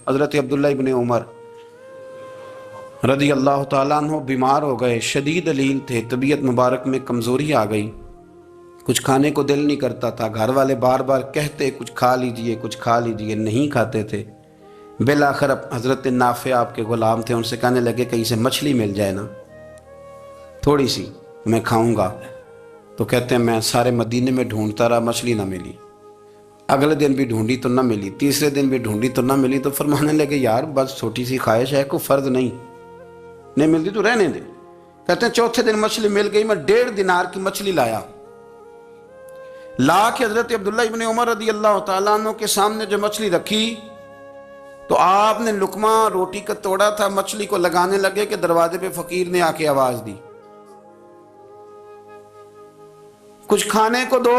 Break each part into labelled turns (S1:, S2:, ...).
S1: حضرت عبداللہ ابن عمر رضی اللہ تعالیٰ عنہ بیمار ہو گئے، شدید علیل تھے، طبیعت مبارک میں کمزوری آ گئی، کچھ کھانے کو دل نہیں کرتا تھا، گھر والے بار بار کہتے کچھ کھا لیجئے کچھ کھا لیجئے، نہیں کھاتے تھے۔ بالآخر حضرت نافع آپ کے غلام تھے، ان سے کہنے لگے کہیں سے مچھلی مل جائے نا تھوڑی سی، میں کھاؤں گا۔ تو کہتے ہیں میں سارے مدینے میں ڈھونڈتا رہا، مچھلی نہ ملی، اگلے دن بھی ڈھونڈی تو نہ ملی، تیسرے دن بھی ڈھونڈی تو نہ ملی، تو فرمانے لگے یار بس چھوٹی سی خواہش ہے، کوئی فرض نہیں ملتی تو رہنے دے۔ کہتے ہیں چوتھے دن مچھلی مل گئی، میں 1.5 دینار کی مچھلی لایا، لا کے حضرت عبداللہ ابن عمر رضی اللہ تعالیٰ عنہ کے سامنے جو مچھلی رکھی تو آپ نے لقمہ روٹی کا توڑا تھا، مچھلی کو لگانے لگے کہ دروازے پہ فقیر نے آ کے آواز دی کچھ کھانے کو دو۔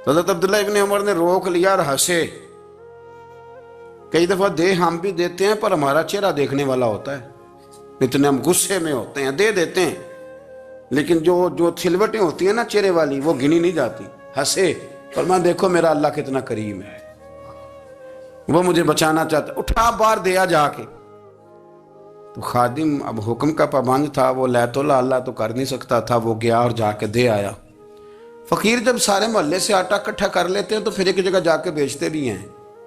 S1: حضرت عبداللہ ابن عمر نے روک لیا اور ہنسے۔ کئی دفعہ دے ہم بھی دیتے ہیں پر ہمارا چہرہ دیکھنے والا ہوتا ہے، اتنے ہم غصے میں ہوتے ہیں دے دیتے ہیں، لیکن جو تھلوٹیں ہوتی ہیں نا چہرے والی وہ گنی نہیں جاتی۔ ہنسے، فرمایا دیکھو میرا اللہ کتنا کریم ہے، وہ مجھے بچانا چاہتا، اٹھا بار دیا جا کے۔ تو خادم اب حکم کا پابند تھا، وہ لیت اللہ تو کر نہیں سکتا تھا، وہ گیا اور جا کے دے آیا۔ فقیر جب سارے محلے سے آٹا اکٹھا کر لیتے ہیں تو پھر ایک جگہ جا کے بیچتے بھی ہیں۔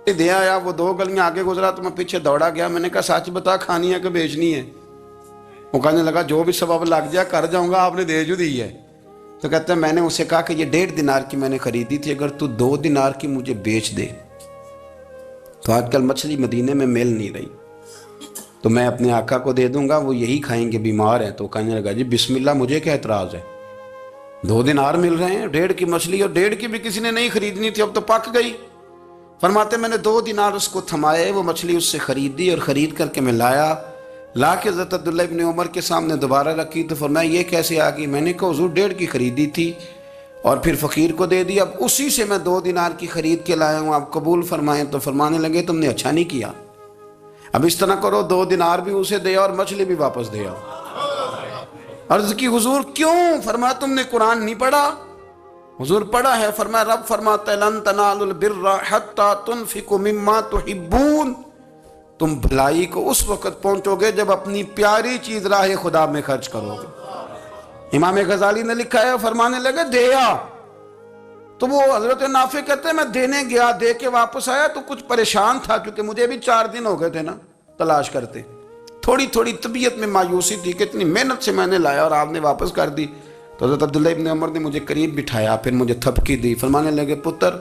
S1: دے آیا، وہ 2 گلیاں آگے گزرا تو میں پیچھے دوڑا گیا، میں نے کہا سچ بتا کھانی ہے کہ بیچنی ہے؟ وہ کہنے لگا جو بھی سبب لگ جائے کر جاؤں گا، آپ نے دے جو دی ہے۔ تو کہتا ہے میں نے اسے کہا کہ یہ 1.5 دینار کی میں نے خریدی تھی، اگر تو 2 دینار کی مجھے بیچ دے تو آج کل مچھلی مدینے میں مل نہیں رہی، تو میں اپنے آقا کو دے دوں گا، وہ یہی کھائیں گے، بیمار ہیں۔ تو کہنے لگا جی بسم اللہ، مجھے کیا اعتراض ہے، 2 دینار مل رہے ہیں، 1.5 کی مچھلی، اور 1.5 کی بھی کسی نے نہیں خریدنی تھی، اب تو پک گئی۔ فرماتے میں نے 2 دینار اس کو تھمائے، وہ مچھلی اس سے خریدی اور خرید کر کے میں لا کے حضرت عبداللہ ابن عمر کے سامنے دوبارہ رکھی۔ تو فرمایا یہ کیسے آ گئی؟ میں نے کہا حضور 1.5 کی خریدی تھی اور پھر فقیر کو دے دی، اب اسی سے میں 2 دینار کی خرید کے لایا ہوں، آپ قبول فرمائیں۔ تو فرمانے لگے تم نے اچھا نہیں کیا، اب اس طرح کرو 2 دینار بھی اسے دے اور مچھلی بھی واپس دے آؤ۔ عرض کی حضور کیوں؟ فرمایا تم نے قرآن نہیں پڑھا؟ حضور پڑھا ہے۔ فرمایا رب فرماتا ہے لن تنالوا البر حتی تنفقوا مما تحبون، تم بھلائی کو اس وقت پہنچو گے جب اپنی پیاری چیز راہ خدا میں خرچ کرو گے۔ امام غزالی نے لکھا ہے، فرمانے لگے دیا، تو وہ حضرت نافع کہتے ہیں میں دینے گیا، دے کے واپس آیا تو کچھ پریشان تھا، کیونکہ مجھے بھی 4 دن ہو گئے تھے نا تلاش کرتے، تھوڑی طبیعت میں مایوسی تھی کہ اتنی محنت سے میں نے لایا اور آپ نے واپس کر دی۔ تو حضرت عبداللہ ابن عمر نے مجھے قریب بٹھایا، پھر مجھے تھپکی دی، فرمانے لگے پتر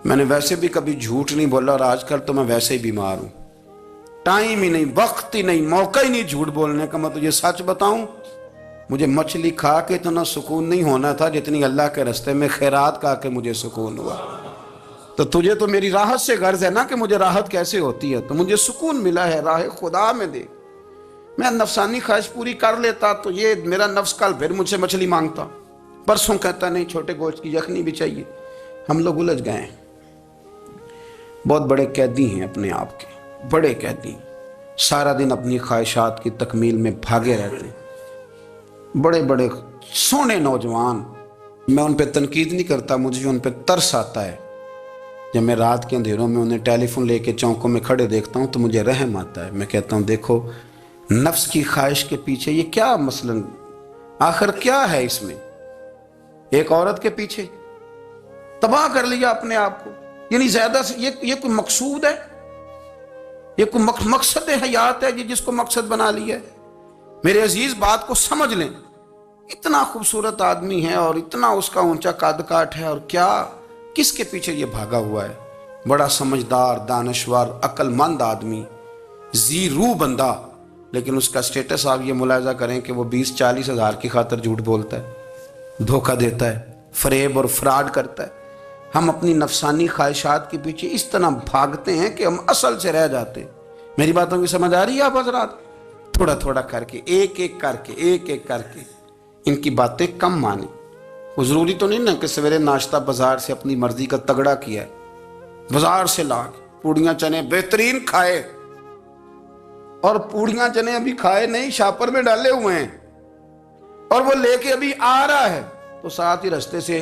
S1: میں نے ویسے بھی کبھی جھوٹ نہیں بولا، اور آج کل تو میں ویسے ہی بیمار ہوں، ٹائم ہی نہیں، وقت ہی نہیں، موقع ہی نہیں جھوٹ بولنے کا۔ میں تجھے سچ بتاؤں، مجھے مچھلی کھا کے اتنا سکون نہیں ہونا تھا جتنی اللہ کے راستے میں خیرات کھا کے مجھے سکون ہوا۔ تو تجھے تو میری راحت سے غرض ہے نا کہ مجھے راحت کیسے ہوتی ہے، تو مجھے سکون ملا ہے راہ خدا میں دے، میں نفسانی خواہش پوری کر لیتا تو یہ میرا نفس کل پھر مجھ سے مچھلی مانگتا، پرسوں کہتا نہیں چھوٹے گوشت کی یخنی بھی چاہیے۔ ہم لوگ الجھ گئے ہیں، بہت بڑے قیدی ہیں اپنے آپ کے، بڑے قیدی، سارا دن اپنی خواہشات کی تکمیل میں بھاگے رہتے ہیں، بڑے بڑے سونے نوجوان۔ میں ان پہ تنقید نہیں کرتا، مجھے ان پہ ترس آتا ہے۔ جب میں رات کے اندھیروں میں انہیں ٹیلی فون لے کے چوکوں میں کھڑے دیکھتا ہوں تو مجھے رحم آتا ہے۔ میں کہتا ہوں دیکھو نفس کی خواہش کے پیچھے یہ کیا مثلاً آخر کیا ہے اس میں؟ ایک عورت کے پیچھے تباہ کر لیا اپنے آپ کو، یعنی زیادہ سے یہ کوئی مقصود ہے؟ یہ کوئی مقصد حیات ہے جس کو مقصد بنا لیا ہے؟ میرے عزیز بات کو سمجھ لیں، اتنا خوبصورت آدمی ہے اور اتنا اس کا اونچا قد کاٹ ہے، اور کیا کس کے پیچھے یہ بھاگا ہوا ہے؟ بڑا سمجھدار، دانشور، عقل مند آدمی، ذی روح بندہ، لیکن اس کا سٹیٹس آپ یہ ملاحظہ کریں کہ وہ 20-40 ہزار کی خاطر جھوٹ بولتا ہے، دھوکہ دیتا ہے، فریب اور فراڈ کرتا ہے۔ ہم اپنی نفسانی خواہشات کے پیچھے اس طرح بھاگتے ہیں کہ ہم اصل سے رہ جاتے ہیں۔ میری باتوں کی سمجھ آ رہی ہے آپ حضرات؟ تھوڑا تھوڑا کر کے، ایک ایک کر کے ان کی باتیں کم مانیں۔ وہ ضروری تو نہیں نا کہ سویرے ناشتہ بازار سے اپنی مرضی کا تگڑا کیا ہے، بازار سے لا کے پوڑیاں چنے بہترین کھائے، اور پوڑیاں چنے ابھی کھائے نہیں، شاپر میں ڈالے ہوئے ہیں، اور وہ لے کے ابھی آ رہا ہے تو ساتھ ہی رستے سے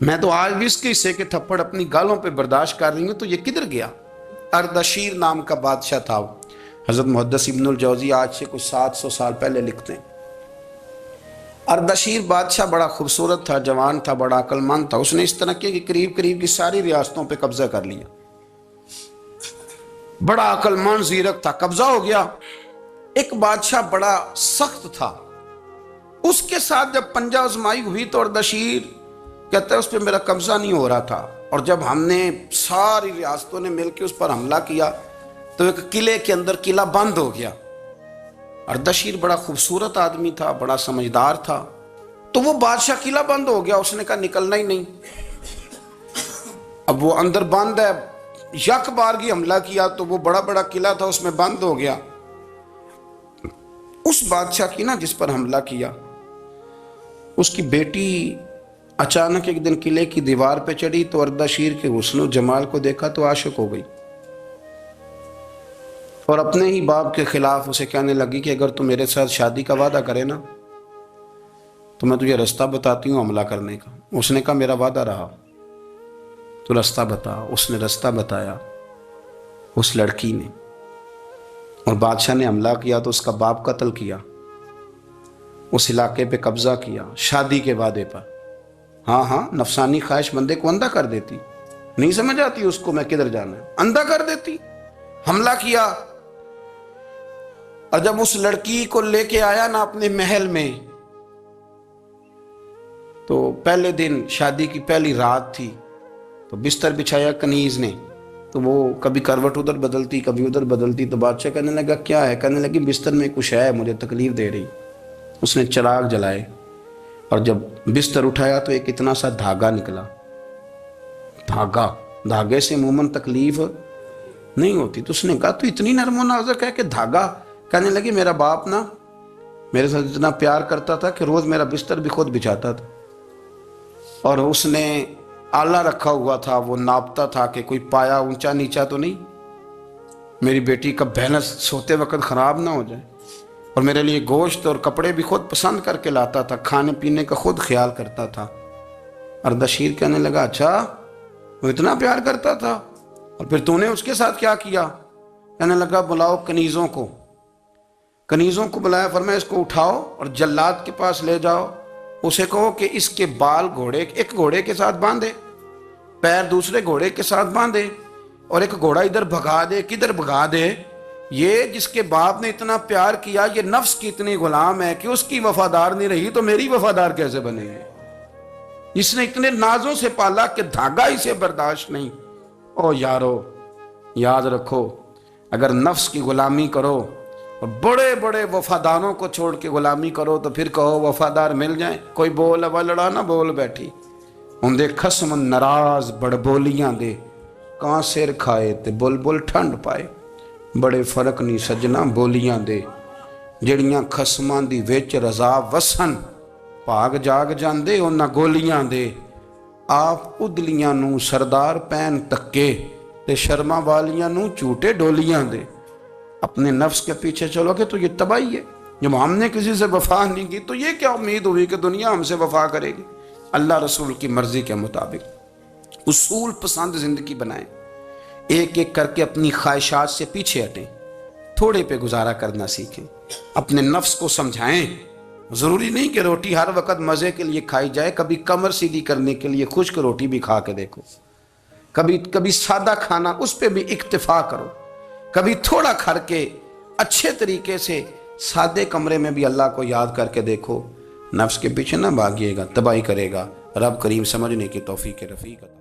S1: میں تو آج بھی اس کے حصے کے تھپڑ اپنی گالوں پہ برداشت کر رہی ہوں، تو یہ کدھر گیا؟ اردشیر نام کا بادشاہ تھا وہ۔ حضرت محدث ابن الجوزی آج سے کچھ 700 سال پہلے لکھتے ہیں، اردشیر بادشاہ بڑا خوبصورت تھا، جوان تھا، بڑا عقل مند تھا۔ اس نے اس طرح کیا کہ قریب کی ساری ریاستوں پہ قبضہ کر لیا۔ بڑا عقل مند زیرک تھا، قبضہ ہو گیا۔ ایک بادشاہ بڑا سخت تھا، اس کے ساتھ جب پنجہ آزمائی ہوئی تو اردشیر کہتا ہے اس پہ میرا قبضہ نہیں ہو رہا تھا، اور جب ہم نے ساری ریاستوں نے مل کے اس پر حملہ کیا تو ایک قلعے کے اندر قلعہ بند ہو گیا۔ اردشیر بڑا خوبصورت آدمی تھا، بڑا سمجھدار تھا، تو وہ بادشاہ قلعہ بند ہو گیا، اس نے کہا نکلنا ہی نہیں۔ اب وہ اندر بند ہے، یک بارگی حملہ کیا تو وہ بڑا قلعہ تھا اس میں بند ہو گیا۔ اس بادشاہ کی نا جس پر حملہ کیا، اس کی بیٹی اچانک ایک دن قلعے کی دیوار پہ چڑھی تو اردشیر کے حسن و جمال کو دیکھا تو عاشق ہو گئی، اور اپنے ہی باپ کے خلاف اسے کہنے لگی کہ اگر تو میرے ساتھ شادی کا وعدہ کرے نا تو میں تجھے رستہ بتاتی ہوں حملہ کرنے کا۔ اس نے کہا میرا وعدہ رہا، تو رستہ بتا۔ اس نے رستہ بتایا اس لڑکی نے، اور بادشاہ نے حملہ کیا تو اس کا باپ قتل کیا، اس علاقے پہ قبضہ کیا شادی کے وعدے پر۔ ہاں نفسانی خواہش بندے کو اندھا کر دیتی، نہیں سمجھ آتی اس کو میں کدھر جانا ہے، اندھا کر دیتی۔ حملہ کیا، اور جب اس لڑکی کو لے کے آیا نا اپنے محل میں، تو پہلے دن شادی کی پہلی رات تھی، تو بستر بچھایا کنیز نے، تو وہ کبھی کروٹ ادھر بدلتی کبھی ادھر بدلتی، تو بادشاہ کہنے لگا کیا ہے؟ کہنے لگی بستر میں کچھ ہے، مجھے تکلیف دے رہی۔ اس نے چراغ جلائے، اور جب بستر اٹھایا تو ایک اتنا سا دھاگا نکلا۔ دھاگے سے عموماً تکلیف نہیں ہوتی، تو اس نے کہا تو اتنی نرم و نازک ہے کہ دھاگا؟ کہنے لگی میرا باپ نا میرے ساتھ اتنا پیار کرتا تھا کہ روز میرا بستر بھی خود بچھاتا تھا، اور اس نے آلہ رکھا ہوا تھا، وہ ناپتا تھا کہ کوئی پایا اونچا نیچا تو نہیں، میری بیٹی کا بیلنس سوتے وقت خراب نہ ہو جائے، اور میرے لیے گوشت اور کپڑے بھی خود پسند کر کے لاتا تھا، کھانے پینے کا خود خیال کرتا تھا۔ اردشیر کہنے لگا اچھا وہ اتنا پیار کرتا تھا، اور پھر تو نے اس کے ساتھ کیا کیا؟ کہنے لگا بلاؤ کنیزوں کو بلایا، فرمایا اس کو اٹھاؤ اور جلاد کے پاس لے جاؤ، اسے کہو کہ اس کے بال ایک گھوڑے کے ساتھ باندھے، پیر دوسرے گھوڑے کے ساتھ باندھے، اور ایک گھوڑا ادھر بھگا دے، کدھر بھگا دے؟ یہ جس کے باپ نے اتنا پیار کیا، یہ نفس کی اتنی غلام ہے کہ اس کی وفادار نہیں رہی تو میری وفادار کیسے بنے گی؟ اس نے اتنے نازوں سے پالا کہ دھاگا اسے برداشت نہیں۔ او یارو یاد رکھو، اگر نفس کی غلامی کرو اور بڑے بڑے وفاداروں کو چھوڑ کے غلامی کرو تو پھر کہو وفادار مل جائیں، کوئی بول اب لڑا نہ بول بیٹھی ہوں دے خسم ناراض بڑ بولیاں دے، کہاں سر کھائے تے بلبل ٹھنڈ پائے، بڑے فرق نہیں سجنا بولیاں دے، جڑیاں خسماں دی وچ رضا وسن، بھاگ جاگ جاندے انہاں گولیاں دے، آپ ادلیاں نو سردار پین تکے تے شرما والیاں نو چوٹے ڈولیاں دے۔ اپنے نفس کے پیچھے چلو گے تو یہ تباہی ہے۔ جب ہم نے کسی سے وفا نہیں کی تو یہ کیا امید ہوئی کہ دنیا ہم سے وفا کرے گی؟ اللہ رسول کی مرضی کے مطابق اصول پسند زندگی بنائیں، ایک ایک کر کے اپنی خواہشات سے پیچھے ہٹیں، تھوڑے پہ گزارا کرنا سیکھیں، اپنے نفس کو سمجھائیں۔ ضروری نہیں کہ روٹی ہر وقت مزے کے لیے کھائی جائے، کبھی کمر سیدھی کرنے کے لیے خشک روٹی بھی کھا کے دیکھو، کبھی سادہ کھانا اس پہ بھی اکتفا کرو، کبھی تھوڑا کھر کے اچھے طریقے سے سادے کمرے میں بھی اللہ کو یاد کر کے دیکھو۔ نفس کے پیچھے نہ بھاگیے گا، تباہی کرے گا۔ رب کریم سمجھنے کی توفیق رفیق عطا